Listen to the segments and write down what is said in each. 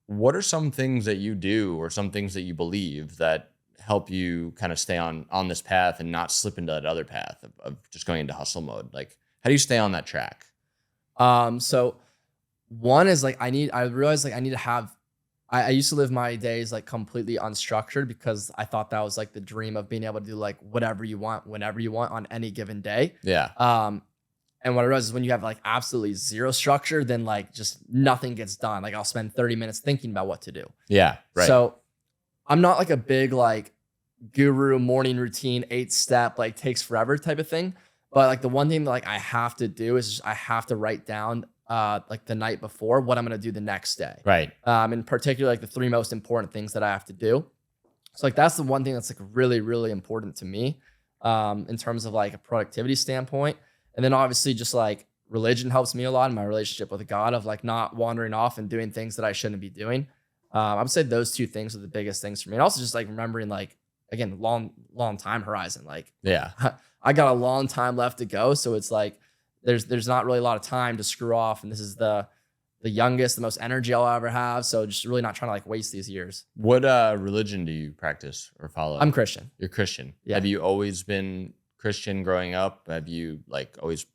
what are some things that you do or some things that you believe that help you kind of stay on this path and not slip into that other path of just going into hustle mode? Like, how do you stay on that track? So one is like I realized like I need to have I used to live my days like completely unstructured because I thought that was like the dream of being able to do like whatever you want, whenever you want on any given day. Yeah. And what I realized is when you have like absolutely zero structure, then like just nothing gets done. Like I'll spend 30 minutes thinking about what to do. Yeah. Right. So I'm not like a big like guru morning routine, 8-step, like takes forever type of thing. But like the one thing that like I have to do is I have to write down like the night before what I'm going to do the next day. Right. In particular, like the 3 most important things that I have to do. So like that's the one thing that's like really, really important to me in terms of like a productivity standpoint. And then obviously just like religion helps me a lot in my relationship with God of like not wandering off and doing things that I shouldn't be doing. I would say those 2 things are the biggest things for me. And also just like remembering like, again, long time horizon. Like, yeah, I got a long time left to go. So it's like, there's not really a lot of time to screw off. And this is the youngest, the most energy I'll ever have. So just really not trying to like waste these years. What religion do you practice or follow? I'm Christian. You're Christian. Yeah. Have you always been Christian growing up? Have you like always,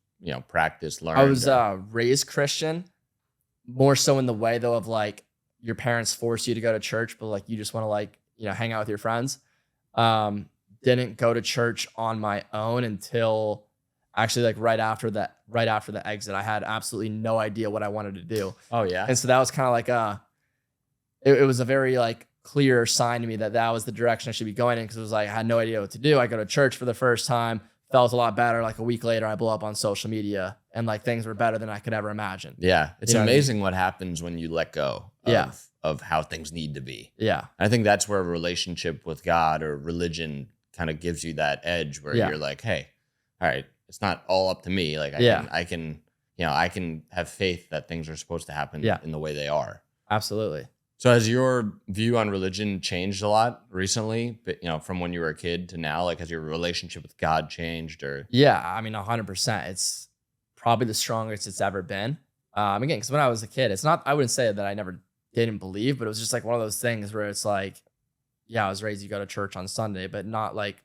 practiced, learned? I was raised Christian, more so in the way though of like your parents force you to go to church, but like you just want to like, hang out with your friends. Didn't go to church on my own until actually like right after the exit. I had absolutely no idea what I wanted to do. Oh yeah. And so that was kind of like it was a very like clear sign to me that was the direction I should be going in, because it was like I had no idea what to do. I go to church for the first time, felt a lot better. Like a week later, I blew up on social media and like things were better than I could ever imagine. Yeah. It's amazing what happens when you let go of how things need to be. Yeah. I think that's where a relationship with God or religion kind of gives you that edge where you're like, hey, all right, it's not all up to me. Like I can have faith that things are supposed to happen in the way they are. Absolutely. So has your view on religion changed a lot recently, but, from when you were a kid to now? Like, has your relationship with God changed or? Yeah, I mean, 100%. It's probably the strongest it's ever been. Again, because when I was a kid, I wouldn't say that I never didn't believe, but it was just like one of those things where it's like, yeah, I was raised, you go to church on Sunday, but not like,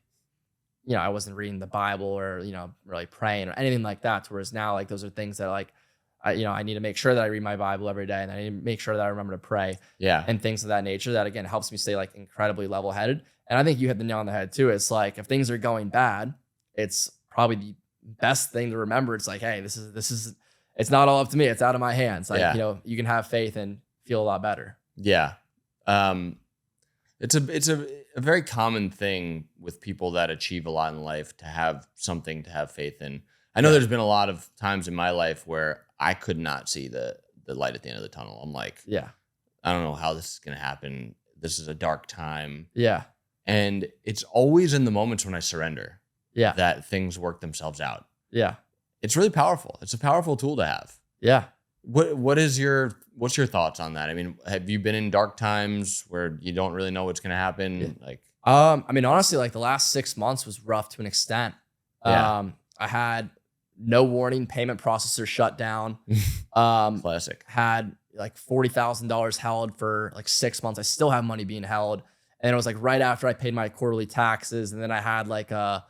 I wasn't reading the Bible or, really praying or anything like that. Whereas now, like, those are things that like, I need to make sure that I read my Bible every day, and I need to make sure that I remember to pray. Yeah. And things of that nature that, again, helps me stay like incredibly level headed. And I think you hit the nail on the head too. It's like, if things are going bad, it's probably the best thing to remember. It's like, hey, this is, it's not all up to me. It's out of my hands. Like, you can have faith and feel a lot better. Yeah. It's a very common thing with people that achieve a lot in life to have something to have faith in. I know there's been a lot of times in my life where I could not see the light at the end of the tunnel. I'm like, I don't know how this is going to happen. This is a dark time. Yeah. And it's always in the moments when I surrender that things work themselves out. Yeah. It's really powerful. It's a powerful tool to have. Yeah. What's your thoughts on that? I mean, have you been in dark times where you don't really know what's going to happen? Yeah. Like, I mean, honestly, like the last 6 months was rough to an extent. Yeah. I had no warning, payment processor shut down. Classic. Had like $40,000 held for like 6 months. I still have money being held. And it was like right after I paid my quarterly taxes. And then I had like a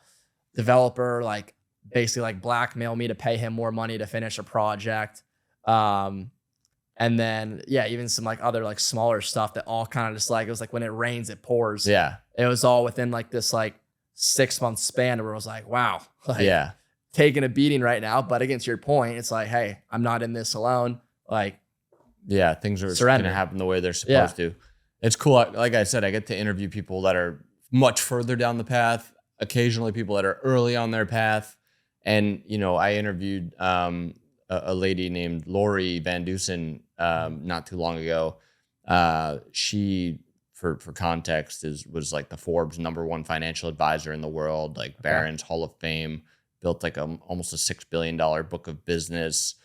developer like basically like blackmail me to pay him more money to finish a project. And then, even some like other like smaller stuff that all kind of just like, it was like when it rains, it pours. Yeah. It was all within like this like 6 month span where it was like, wow, like taking a beating right now. But against your point, it's like, hey, I'm not in this alone. Like, things are going to happen the way they're supposed to. It's cool. Like I said, I get to interview people that are much further down the path, occasionally people that are early on their path. And, I interviewed a lady named Lori Van Dusen not too long ago. She, for context, was like the Forbes #1 financial advisor in the world, like Barron's Hall of Fame, built like almost a $6 billion book of business,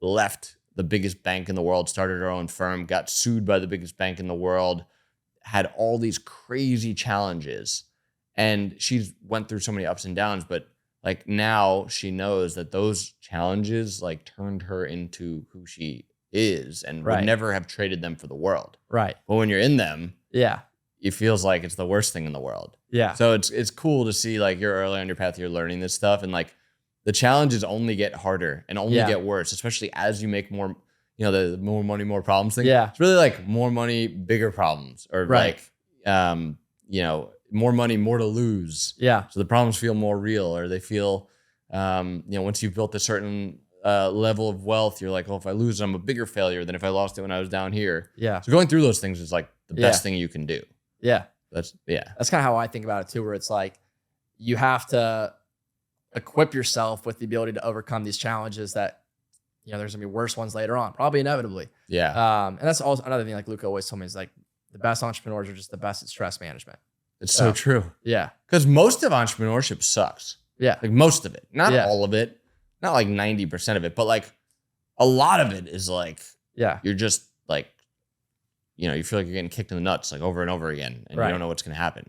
left the biggest bank in the world, started her own firm, got sued by the biggest bank in the world, had all these crazy challenges. And she's went through so many ups and downs, but like now she knows that those challenges like turned her into who she is and would never have traded them for the world. Right. But when you're in them, yeah, it feels like it's the worst thing in the world. Yeah. So it's cool to see like you're early on your path, you're learning this stuff, and like the challenges only get harder and only get worse, especially as you make more, the more money, more problems thing. Yeah. It's really like more money, bigger problems, or like, more money, more to lose. Yeah. So the problems feel more real, or they feel, once you've built a certain level of wealth, you're like, oh, if I lose it, I'm a bigger failure than if I lost it when I was down here. Yeah. So going through those things is like the best thing you can do. Yeah. That's kind of how I think about it too, where it's like you have to equip yourself with the ability to overcome these challenges that, there's gonna be worse ones later on, probably inevitably. Yeah. And that's also another thing like Luca always told me is like the best entrepreneurs are just the best at stress management. It's so true. Yeah. Because most of entrepreneurship sucks. Yeah. Like most of it, not all of it, not like 90% of it, but like a lot of it is like, you're just like, you feel like you're getting kicked in the nuts like over and over again, and you don't know what's going to happen.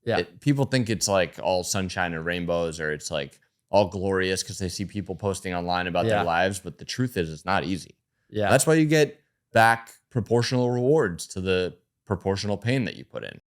Yeah. People think it's like all sunshine and rainbows, or it's like all glorious because they see people posting online about their lives. But the truth is, it's not easy. Yeah. That's why you get back proportional rewards to the proportional pain that you put in.